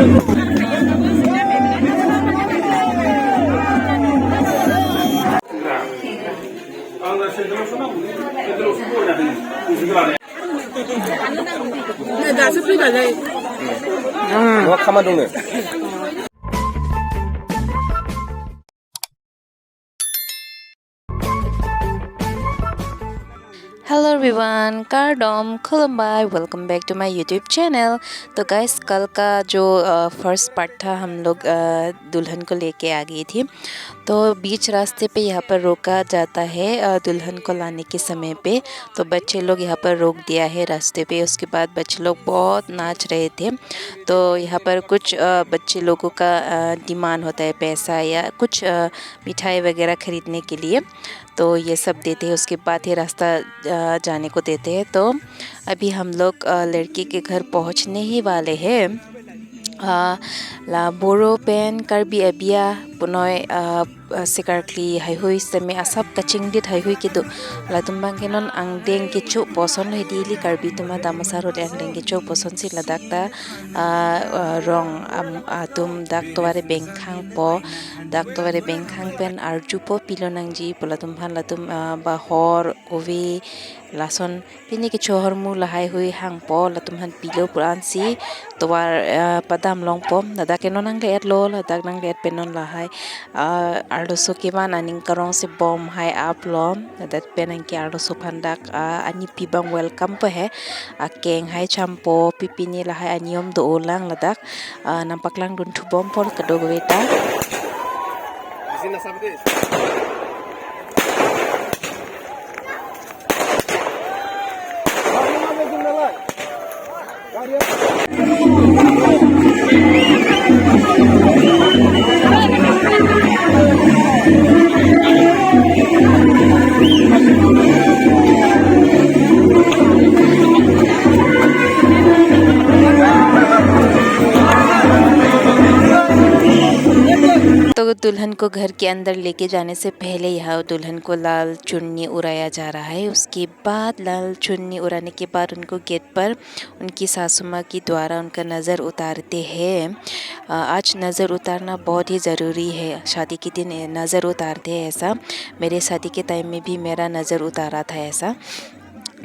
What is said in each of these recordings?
दासो फैबाय खामानि दंनो Hello everyone, Kardom, खुलुमबाय, welcome back to my YouTube channel. तो गाइस कल का जो फर्स्ट पार्ट था हम लोग दुल्हन को लेके आ गई थी। तो बीच रास्ते पे यहाँ पर रोका जाता है दुल्हन को लाने के समय पे। तो बच्चे लोग यहाँ पर रोक दिया है रास्ते पे। उसके बाद बच्चे लोग बहुत नाच रहे थे। तो यहाँ पर कुछ बच्चे लोगों का डिमांड होता है पैसा या कुछ मिठाई वगैरह ख़रीदने के लिए, तो ये सब देते हैं। उसके बाद ही रास्ता जाने को देते हैं। तो अभी हम लोग लड़की के घर पहुंचने ही वाले हैं। ला बोरो पेन कार्बी अबिया पुनय सिकारक्ली हाईहुई समे असब कचिंग दित हाईहुई किदु ला तुमबांग केनन आंग देंग किचु पसंद है दिली कार्बी तुमा दामसार हो देंग देंग किचु पसंद सी लदाकता रंग तुम दाक तोवारे बेंखांग पो दाक तोवारे बेंखांग पेन आरजु पो पिलो नंगजी पोला तुम भान ला तुम बाहर कोवी लासन पिनी किचु हरमु लहाई हुई हांग पो ला तुम भान पिलो पुरान सी तोवार पदाम लोंग पो दादा केनन आंग लेट लो दाक नंग लेट पेनन लहाई आर्डोसो किमान आनिंग करong से बॉम हाई आप लॉम दादा पेनंग की आर्डोसो फंदाक अनि पिबंग वेलकम पे है केंग हाई चांपो पिपिनी लहाई अनियम दो oolong Ladakh नाmpaklang dun tu bom pol kedo gweta तो दुल्हन को घर के अंदर लेके जाने से पहले यहाँ दुल्हन को लाल चुन्नी उड़ाया जा रहा है। उसके बाद लाल चुन्नी उड़ाने के बाद उनको गेट पर उनकी सासू माँ की द्वारा उनका नज़र उतारते हैं। आज नज़र उतारना बहुत ही ज़रूरी है। शादी के दिन नज़र उतारते हैं ऐसा। मेरे शादी के टाइम में भी मेरा नज़र उतारा था ऐसा।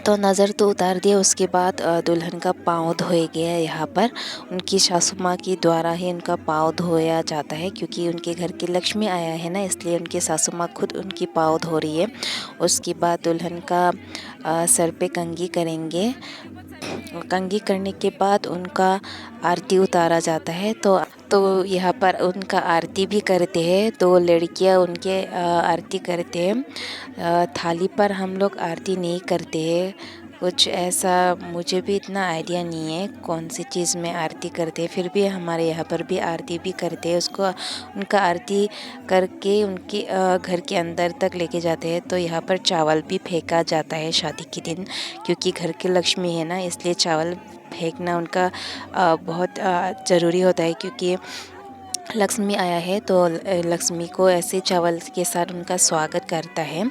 तो नज़र तो उतार दिया। उसके बाद दुल्हन का पाँव धोए गया यहाँ पर उनकी सासू माँ की द्वारा ही उनका पाँव धोया जाता है, क्योंकि उनके घर की लक्ष्मी आया है ना, इसलिए उनकी सासू माँ खुद उनकी पाँव धो रही है। उसके बाद दुल्हन का सर पे कंघी करेंगे। कंघी करने के बाद उनका आरती उतारा जाता है। तो यहाँ पर उनका आरती भी करते हैं। दो लड़कियाँ उनके आरती करते हैं। थाली पर हम लोग आरती नहीं करते हैं, कुछ ऐसा मुझे भी इतना आइडिया नहीं है कौन सी चीज़ में आरती करते हैं। फिर भी हमारे यहाँ पर भी आरती भी करते हैं। उसको उनका आरती करके उनके घर के अंदर तक लेके जाते हैं। तो यहाँ पर चावल भी फेंका जाता है शादी के दिन, क्योंकि घर की लक्ष्मी है ना, इसलिए चावल फेंकना उनका बहुत ज़रूरी होता है, क्योंकि लक्ष्मी आया है तो लक्ष्मी को ऐसे चावल के साथ उनका स्वागत करता है।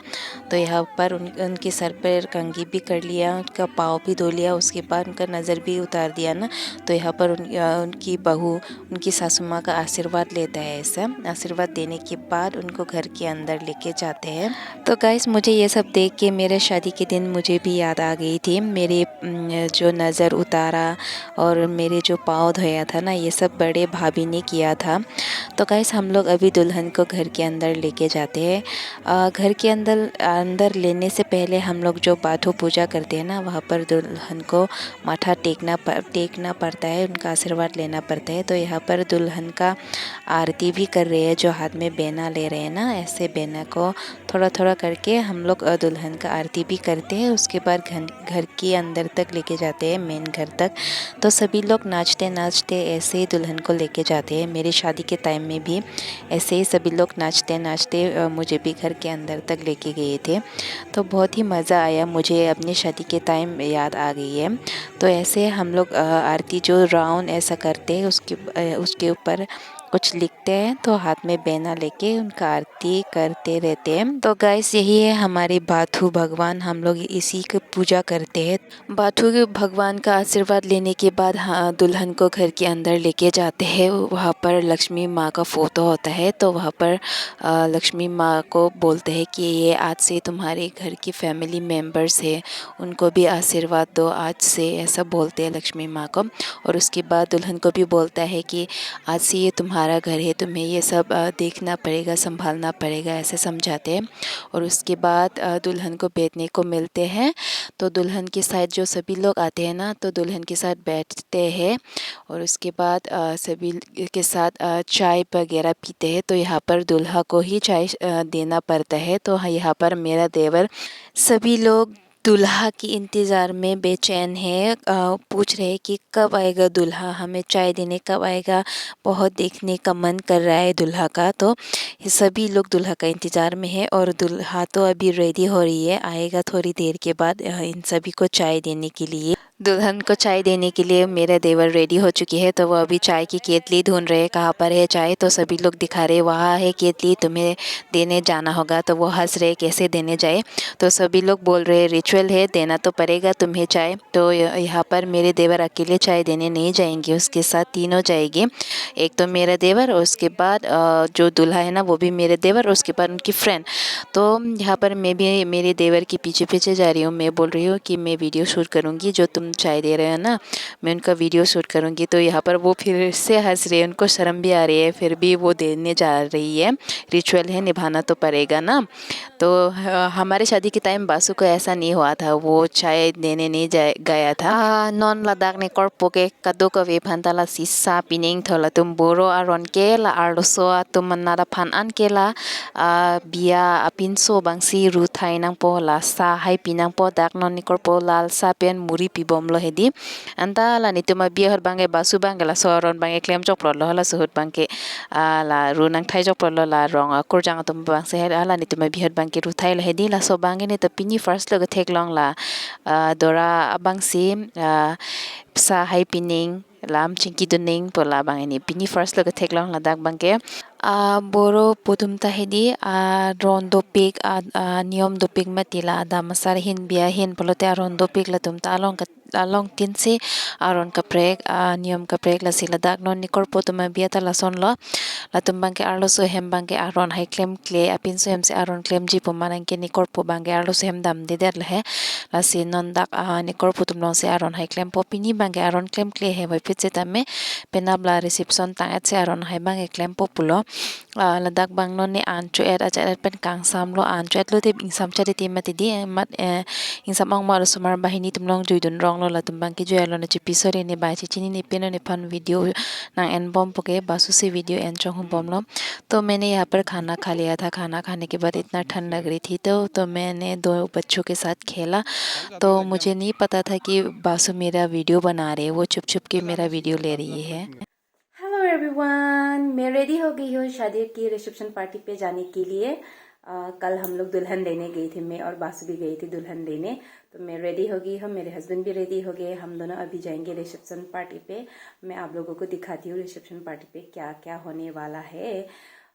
तो यहाँ पर उनके सर पर कंघी भी कर लिया, उनका पाँव भी धो लिया। उसके बाद उनका नज़र भी उतार दिया ना। तो यहाँ पर उनकी बहू उनकी सासू माँ का आशीर्वाद लेता है। ऐसा आशीर्वाद देने के बाद उनको घर के अंदर लेके जाते हैं। तो गाइस मुझे ये सब देख के मेरे शादी के दिन मुझे भी याद आ गई थी। मेरे जो नज़र उतारा और मेरे जो पाँव धोया था ना, ये सब बड़े भाभी ने किया था। तो गाइस हम लोग अभी दुल्हन को घर के अंदर लेके जाते हैं। घर के अंदर लेने से पहले हम लोग जो बाथू पूजा करते हैं ना, वहाँ पर दुल्हन को माथा टेकना पड़ता है, उनका आशीर्वाद लेना पड़ता है। तो यहाँ पर दुल्हन का आरती भी कर रहे हैं, जो हाथ में बेना ले रहे हैं ना, ऐसे बेना को थोड़ा थोड़ा करके हम लोग दुल्हन का आरती भी करते हैं। उसके बाद घर के अंदर तक लेके जाते हैं, मेन घर तक। तो सभी लोग नाचते नाचते ऐसे ही दुल्हन को लेके जाते हैं। मेरी शादी के टाइम में भी ऐसे ही सभी लोग नाचते नाचते मुझे भी घर के अंदर तक लेके गए थे। तो बहुत ही मज़ा आया, मुझे अपनी शादी के टाइम याद आ गई है। तो ऐसे हम लोग आरती जो राउंड ऐसा करते हैं, उसके ऊपर कुछ लिखते हैं तो हाथ में बेना लेके उनका आरती करते रहते हैं। तो गाइस यही है हमारे बाथू भगवान, हम लोग इसी की पूजा करते हैं। बाथू के भगवान का आशीर्वाद लेने के बाद दुल्हन को घर के अंदर लेके जाते हैं। वहाँ पर लक्ष्मी माँ का फ़ोटो होता है, तो वहाँ पर लक्ष्मी माँ को बोलते हैं कि ये आज से तुम्हारे घर की फैमिली मेम्बर्स है, उनको भी आशीर्वाद दो आज से, ऐसा बोलते हैं लक्ष्मी माँ को। और उसके बाद दुल्हन को भी बोलता है कि आज से ये तुम्हारा घर है, तुम्हें ये सब देखना पड़ेगा, संभालना पड़ेगा, ऐसे समझाते हैं। और उसके बाद दुल्हन को बैठने को मिलते हैं। तो दुल्हन के साथ जो सभी लोग आते हैं ना, तो दुल्हन के साथ बैठते हैं और उसके बाद सभी के साथ चाय वगैरह पीते हैं। तो यहाँ पर दूल्हा को ही चाय देना पड़ता है। तो यहाँ पर मेरा देवर, सभी लोग दूल्हा की इंतज़ार में बेचैन है, पूछ रहे कि कब आएगा दूल्हा, हमें चाय देने कब आएगा, बहुत देखने का मन कर रहा है दूल्हा का। तो सभी लोग दूल्हा का इंतज़ार में है और दूल्हा तो अभी रेडी हो रही है, आएगा थोड़ी देर के बाद इन सभी को चाय देने के लिए। दुल्हन को चाय देने के लिए मेरे देवर रेडी हो चुकी है। तो वो अभी चाय की केतली ढूंढ रहे हैं, कहाँ पर है चाय। तो सभी लोग दिखा रहे वहाँ है केतली, तुम्हें देने जाना होगा। तो वो हंस रहे कैसे देने जाए। तो सभी लोग बोल रहे रिचुअल है, देना तो पड़ेगा तुम्हें चाय। तो यहाँ पर मेरे देवर अकेले चाय देने नहीं जाएंगे, उसके साथ तीनों जाएंगे। एक तो मेरा देवर और उसके बाद जो दूल्हा है ना वो भी मेरे देवर और उसके बाद उनकी फ्रेंड। तो यहाँ पर मैं भी मेरे देवर के पीछे पीछे जा रही हूँ। मैं बोल रही हूँ कि मैं वीडियो शूट करूँगी, जो तुम चाय दे रहे हो ना, मैं उनका वीडियो शूट करूँगी। तो यहाँ पर वो फिर से हंस रहे हैं, उनको शर्म भी आ रही है, फिर भी वो देने जा रही है। रिचुअल है, निभाना तो पड़ेगा ना। तो हमारे शादी के टाइम बासु को ऐसा नहीं हुआ था, वो चाय देने नहीं गया था। नॉन लद्दाख ने korpo के कदो को वे फंताला सिसा पिनिंग थोला तुम बोरो आरोन के ला आरसो तुम नारा फान अन के ला बिया अपिनसो बंसी रुथाई नंग पो ला सा हाई पिनंग पो दाक नॉन नि korpo लाल सा पेन मुरी पिबोम लो हेदी अंता ला नि तुम बिया हर बांगे बासु बांगे ला सोरन बांगे क्लेम चोकप्लो लो ला सुहुत बांगे ला रुनंग थाई चोकप्लो ला रोंग कुरजांग तुम बांगसे है ला नि तुम बिया हर बांगे रुथाई ला हेदी ला सो बांगे ने तो पिनी फर्स्ट लोग थेक लोंग ला दोरा बांगसी सा high pinning lam chingki duning pola bang ini pini first lo thek long ladak bangke boro putum tahidi rondo pik niom do pik matila da masar hin bia hin polote rondo pik la tum talong along tin se aron kaprek niom kaprek la sila dak non ni korpo tum bia ta la son lo la tum bangke arlo so hem bangke aron high claim clay apin so hem se aron claim ji pomanan ke ni korpo bangke arlo so hem dam de der le la si non dak ni korpo tum non se aron high claim popini bangke aron claim clay he pitse tame penabla reception tangat se aron hai bang eklem populo ladak bang non ni anchu et acha pen kang sam lo anchu et lo te insam chari ti mati di mat insam ang mar sumar bahini tumlong juidun rong lo la tumbang ki joyalo na chipisore ne bai chi chini ni peno ne fan video nang en bom poke Basu से video N चौक हूँ बम लो। तो मैंने यहाँ पर खाना खा लिया था। खाना खाने के बाद इतना ठंड लग रही थी तो मैंने दो बच्चों के साथ खेला। तो मुझे नहीं पता था कि बासु मेरा वीडियो बना रहे, वो छुप छुप के मेरा वीडियो ले रही है। हेलो एवरीवन, मैं रेडी हो गई हूँ शादी की रिसेप्शन पार्टी पे जाने के लिए। कल हम लोग दुल्हन लेने गई थी, मैं और बासु भी गई थी दुल्हन लेने। तो मैं रेडी हो गई हूँ, मेरे हस्बैंड भी रेडी हो गए, हम दोनों अभी जाएंगे रिसेप्शन पार्टी पे। मैं आप लोगों को दिखाती हूँ रिसेप्शन पार्टी पे क्या क्या होने वाला है।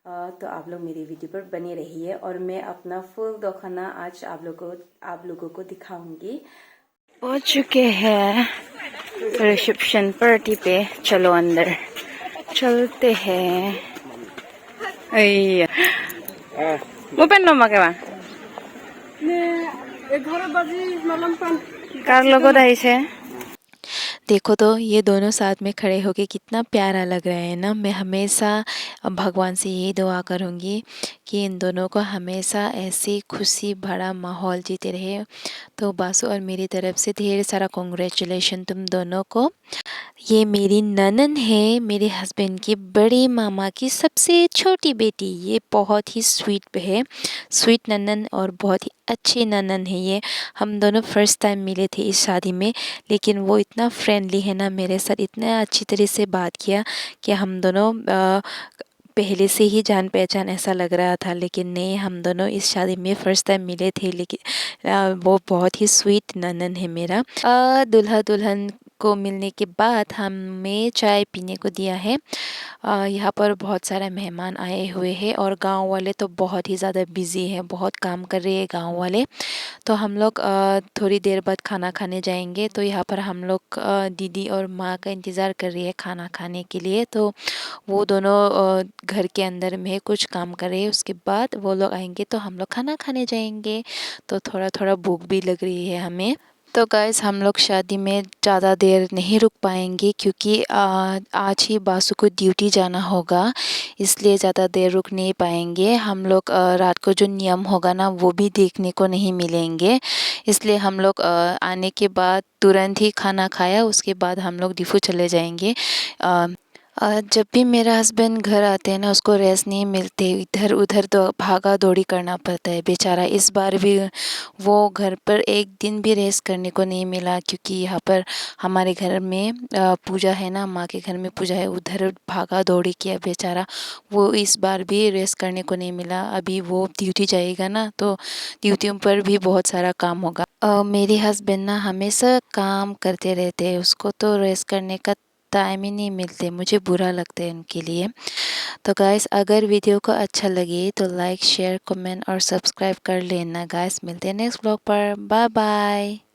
तो आप लोग मेरी वीडियो पर बने रहिए और मैं अपना फुल दौखाना आज आप लोगों को दिखाऊंगी। पहुंच चुके हैं रिसेप्शन पार्टी पे, चलो अंदर चलते हैं। वो पेन लो मके बा 11 बजे मालूम पन कार लोगो रही है। देखो तो ये दोनों साथ में खड़े होके कितना प्यारा लग रहा है ना। मैं हमेशा भगवान से यही दुआ करूँगी कि इन दोनों को हमेशा ऐसे खुशी भरा माहौल जीते रहे। तो बासु और मेरी तरफ से ढेर सारा कॉन्ग्रेचुलेशन तुम दोनों को। ये मेरी ननन है, मेरे हस्बैंड की बड़ी मामा की सबसे छोटी बेटी। ये बहुत ही स्वीट है, स्वीट ननन और बहुत ही अच्छी ननन है ये। हम दोनों फर्स्ट टाइम मिले थे इस शादी में, लेकिन वो इतना फ्रेंडली है ना मेरे साथ, इतना अच्छी तरह से बात किया कि हम दोनों पहले से ही जान पहचान ऐसा लग रहा था। लेकिन नहीं, हम दोनों इस शादी में फ़र्स्ट टाइम मिले थे। लेकिन वो बहुत ही स्वीट ननन है मेरा। दूल्हा दुल्हन को मिलने के बाद हमें चाय पीने को दिया है। यहाँ पर बहुत सारे मेहमान आए हुए हैं और गांव वाले तो बहुत ही ज़्यादा बिज़ी हैं, बहुत काम कर रहे हैं गांव वाले। तो हम लोग थोड़ी देर बाद खाना खाने जाएंगे। तो यहाँ पर हम लोग दीदी और माँ का इंतज़ार कर रही है खाना खाने के लिए। तो वो दोनों घर के अंदर में कुछ काम कर रहे हैं, उसके बाद वो लोग आएंगे तो हम लोग खाना खाने जाएंगे। तो थोड़ा थोड़ा भूख भी लग रही है हमें। तो गाइस हम लोग शादी में ज़्यादा देर नहीं रुक पाएंगे क्योंकि आज ही बासु को ड्यूटी जाना होगा, इसलिए ज़्यादा देर रुक नहीं पाएंगे। हम लोग रात को जो नियम होगा ना वो भी देखने को नहीं मिलेंगे, इसलिए हम लोग आने के बाद तुरंत ही खाना खाया, उसके बाद हम लोग डिफू चले जाएंगे। जब भी मेरा हस्बैंड घर आते हैं ना उसको रेस्ट नहीं मिलते, इधर उधर तो भागा दौड़ी करना पड़ता है बेचारा। इस बार भी वो घर पर एक दिन भी रेस्ट करने को नहीं मिला क्योंकि यहाँ पर हमारे घर में पूजा है ना, माँ के घर में पूजा है, उधर भागा दौड़ी किया बेचारा। वो इस बार भी रेस्ट करने को नहीं मिला। अभी वो ड्यूटी जाएगा ना तो ड्यूटियों पर भी बहुत सारा काम होगा। मेरे हस्बैंड ना हमेशा काम करते रहते हैं, उसको तो रेस्ट करने का टाइम ही नहीं मिलते। मुझे बुरा लगता है उनके लिए। तो गाइस अगर वीडियो को अच्छा लगे तो लाइक शेयर कमेंट और सब्सक्राइब कर लेना गाइस। मिलते हैं नेक्स्ट ब्लॉग पर। Bye bye.